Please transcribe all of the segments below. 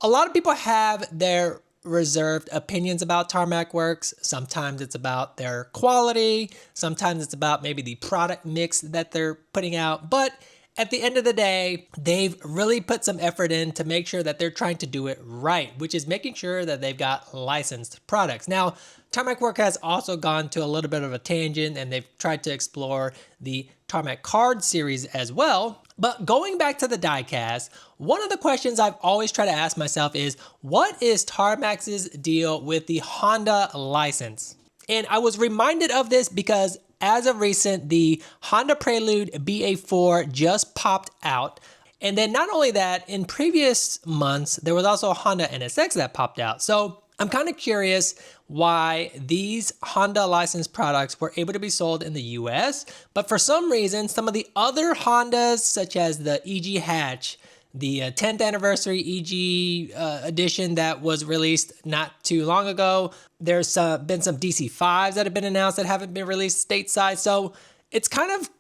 A lot of people have their reserved opinions about Tarmac Works. Sometimes it's about their quality. Sometimes it's about maybe the product mix that they're putting out. But at the end of the day, they've really put some effort in to make sure that they're trying to do it right, which is making sure that they've got licensed products. Now, Tarmac Work has also gone to a little bit of a tangent, and they've tried to explore the Tarmac card series as well. But going back to the diecast, one of the questions I've always tried to ask myself is, what is Tarmac's deal with the Honda license? And I was reminded of this because as of recent, the Honda Prelude BA4 just popped out. And then not only that, in previous months, there was also a Honda NSX that popped out. So I'm kind of curious why these Honda licensed products were able to be sold in the US, but for some reason, some of the other Hondas, such as the EG Hatch, the 10th anniversary EG edition that was released not too long ago, there's been some DC5s that have been announced that haven't been released stateside. So it's kind of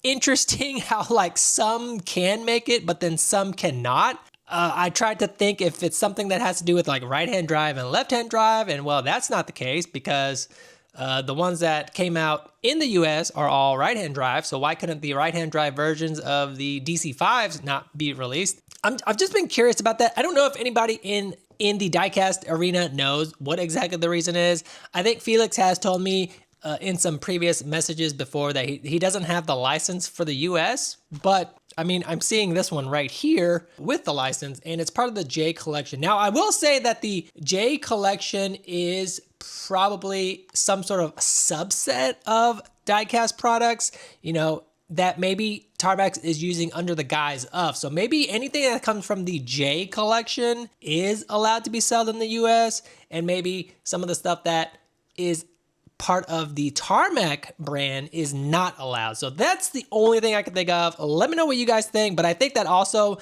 interesting how like some can make it, but then some cannot. I tried to think if it's something that has to do with like right-hand drive and left-hand drive, and well, that's not the case because the ones that came out in the US are all right-hand drive, so why couldn't the right-hand drive versions of the DC5s not be released? I've just been curious about that. I don't know if anybody in the diecast arena knows what exactly the reason is. I think Felix has told me in some previous messages before that he doesn't have the license for the US, but I mean, I'm seeing this one right here with the license, and it's part of the J collection. Now, I will say that the J collection is probably some sort of subset of diecast products, you know, that maybe Tarmac is using under the guise of. So maybe anything that comes from the J collection is allowed to be sold in the US, and maybe some of the stuff that is part of the Tarmac brand is not allowed. So that's the only thing I can think of. Let me know what you guys think, but I think that also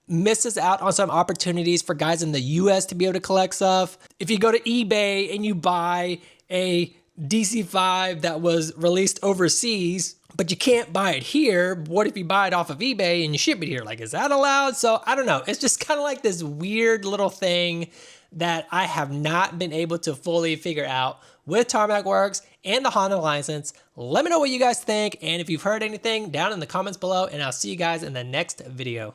misses out on some opportunities for guys in the US to be able to collect stuff. If you go to eBay and you buy a DC5 that was released overseas, but you can't buy it here, what if you buy it off of eBay and you ship it here? Like, is that allowed? So I don't know. It's just kind of like this weird little thing that I have not been able to fully figure out with Tarmac Works and the Honda license. Let me know what you guys think, and if you've heard anything down in the comments below, and I'll see you guys in the next video.